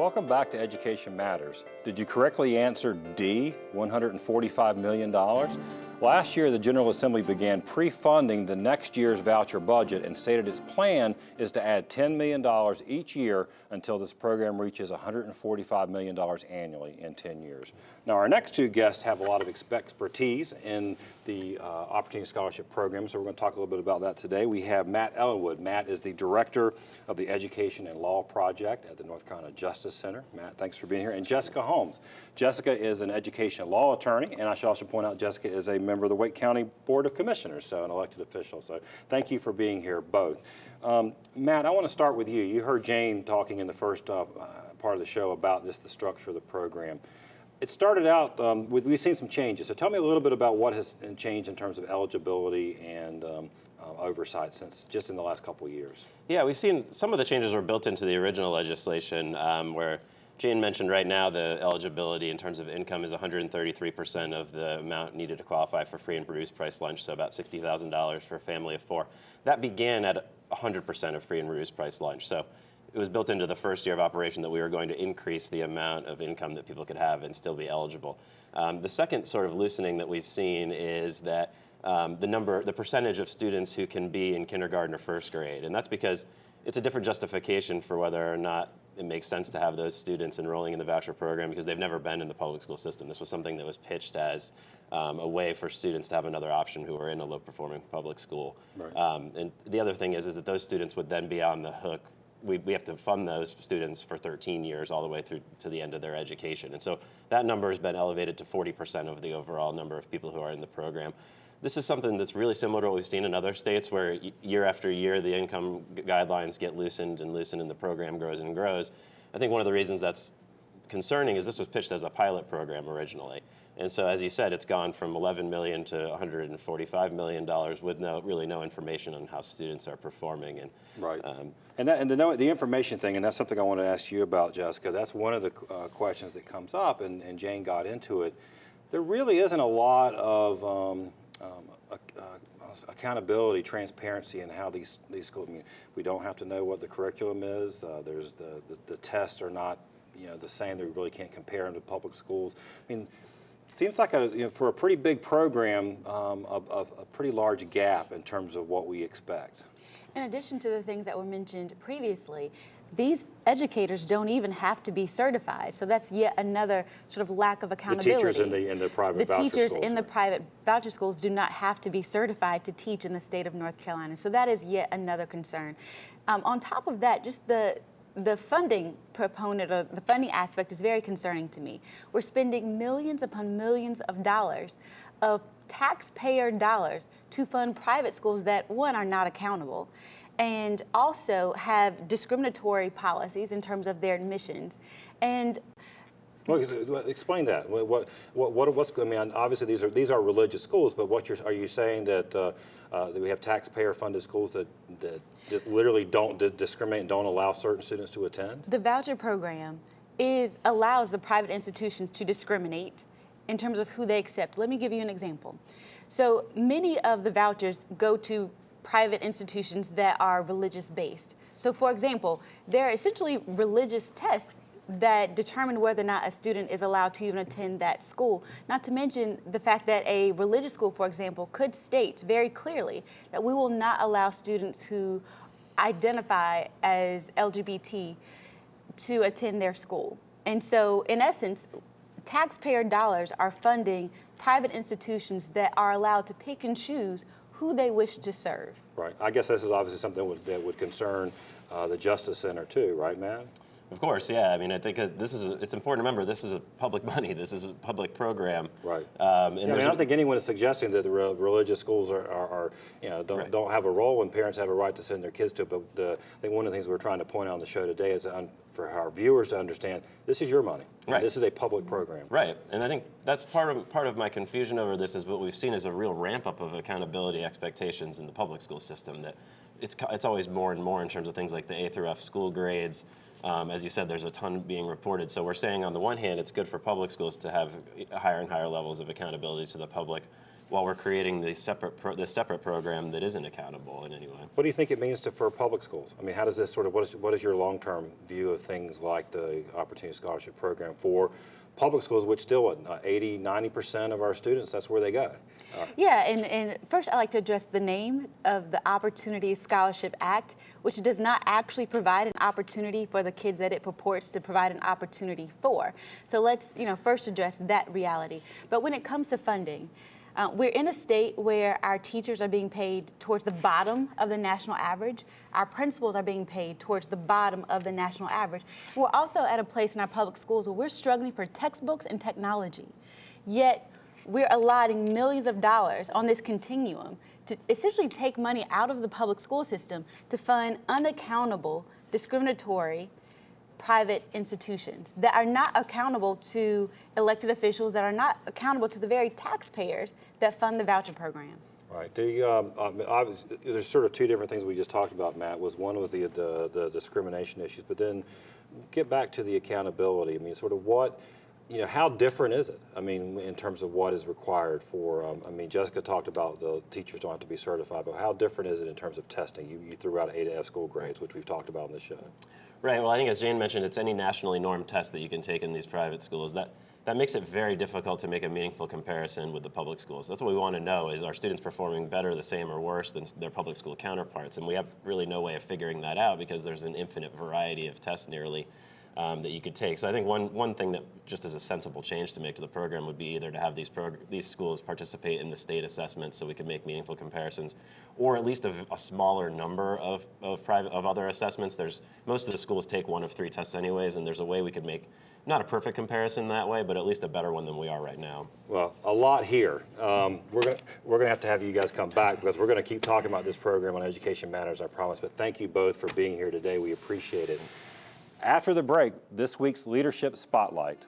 Welcome back to Education Matters. Did you correctly answer D, $145 million? Last year, the General Assembly began pre-funding the next year's voucher budget and stated its plan is to add $10 million each year until this program reaches $145 million annually in 10 years. Now, our next two guests have a lot of expertise in the Opportunity Scholarship Program, so we're going to talk a little bit about that today. We have Matt Ellinwood. Matt is the Director of the Education and Law Project at the North Carolina Justice Center. Matt, thanks for being here. And Jessica Holmes. Jessica is an education law attorney, and I should also point out Jessica is a member of the Wake County Board of Commissioners, so an elected official. So thank you for being here both. Matt, I want to start with you. You heard Jane talking in the first part of the show about the structure of the program. It started out we've seen some changes. So tell me a little bit about what has changed in terms of eligibility and oversight since just in the last couple of years. Yeah, we've seen some of the changes were built into the original legislation where Jane mentioned right now the eligibility in terms of income is 133% of the amount needed to qualify for free and reduced price lunch, so about $60,000 for a family of four. That began at 100% of free and reduced price lunch. So it was built into the first year of operation that we were going to increase the amount of income that people could have and still be eligible. The second sort of loosening that we've seen is that the percentage of students who can be in kindergarten or first grade, and that's because it's a different justification for whether or not it makes sense to have those students enrolling in the voucher program because they've never been in the public school system. This was something that was pitched as a way for students to have another option who are in a low-performing public school. Right. And the other thing is that those students would then be on the hook. We have to fund those students for 13 years all the way through to the end of their education. And so that number has been elevated to 40% of the overall number of people who are in the program. This is something that's really similar to what we've seen in other states where year after year the income guidelines get loosened and loosened and the program grows and grows. I think one of the reasons that's concerning is this was pitched as a pilot program originally. And so as you said, it's gone from $11 million to $145 million with really no information on how students are performing. And, right. And the information thing, and that's something I want to ask you about, Jessica. That's one of the questions that comes up, and Jane got into it. There really isn't a lot of accountability, transparency in how these schools. I mean, we don't have to know what the curriculum is. There's the tests are not the same. They really can't compare them to public schools. I mean, it seems like for a pretty big program, a pretty large gap in terms of what we expect. In addition to the things that were mentioned previously, these educators don't even have to be certified. So that's yet another sort of lack of accountability. The teachers in the private voucher schools. The teachers in the private voucher schools do not have to be certified to teach in the state of North Carolina. So that is yet another concern. On top of that, just the funding proponent, or the funding aspect is very concerning to me. We're spending millions upon millions of dollars of taxpayer dollars to fund private schools that, one, are not accountable, and also have discriminatory policies in terms of their admissions. And well, explain that. What's? I mean, obviously these are religious schools, but are you saying that we have taxpayer-funded schools that literally don't discriminate and don't allow certain students to attend? The voucher program allows the private institutions to discriminate in terms of who they accept. Let me give you an example. So many of the vouchers go to private institutions that are religious-based. So for example, there are essentially religious tests that determine whether or not a student is allowed to even attend that school. Not to mention the fact that a religious school, for example, could state very clearly that we will not allow students who identify as LGBT to attend their school. And so in essence, taxpayer dollars are funding private institutions that are allowed to pick and choose who they wish to serve. Right. I guess this is obviously something that would concern the Justice Center too, right, Matt? Of course, yeah. I mean, I think it's important to remember this is a public money. This is a public program. Right. I don't think anyone is suggesting that the religious schools don't have a role and parents have a right to send their kids to it. But I think one of the things we're trying to point out on the show today is for our viewers to understand this is your money. Right. This is a public program. Right. And I think that's part of my confusion over this is what we've seen is a real ramp up of accountability expectations in the public school system. That it's always more and more in terms of things like the A through F school grades. As you said, there's a ton being reported. So we're saying on the one hand, it's good for public schools to have higher and higher levels of accountability to the public. while we're creating this separate program that isn't accountable in any way. What do you think it means for public schools? I mean, how does this sort of, what is your long-term view of things like the Opportunity Scholarship Program for public schools, which still, 80, 90% of our students, that's where they go? Yeah, and first I'd like to address the name of the Opportunity Scholarship Act, which does not actually provide an opportunity for the kids that it purports to provide an opportunity for. So let's, first address that reality. But when it comes to funding, we're in a state where our teachers are being paid towards the bottom of the national average. Our principals are being paid towards the bottom of the national average. We're also at a place in our public schools where we're struggling for textbooks and technology. Yet, we're allotting millions of dollars on this continuum to essentially take money out of the public school system to fund unaccountable, discriminatory private institutions that are not accountable to elected officials, that are not accountable to the very taxpayers that fund the voucher program. Right. There's sort of two different things we just talked about, Matt. One was the discrimination issues, but then get back to the accountability. I mean, sort of what, how different is it? I mean, in terms of what is required for, Jessica talked about the teachers don't have to be certified, but how different is it in terms of testing? You threw out A to F school grades, which we've talked about on the show. Right, well, I think as Jane mentioned, it's any nationally normed test that you can take in these private schools. That makes it very difficult to make a meaningful comparison with the public schools. That's what we want to know, is our students performing better, the same, or worse than their public school counterparts? And we have really no way of figuring that out because there's an infinite variety of tests nearly that you could take. So I think one thing that just is a sensible change to make to the program would be either to have these schools participate in the state assessments so we can make meaningful comparisons, or at least a smaller number of other assessments. Most of the schools take one of 3 tests anyways, and there's a way we could make not a perfect comparison that way, but at least a better one than we are right now. Well, a lot here. We're gonna have you guys come back because we're gonna keep talking about this program on Education Matters, I promise. But thank you both for being here today. We appreciate it. After the break, this week's Leadership Spotlight.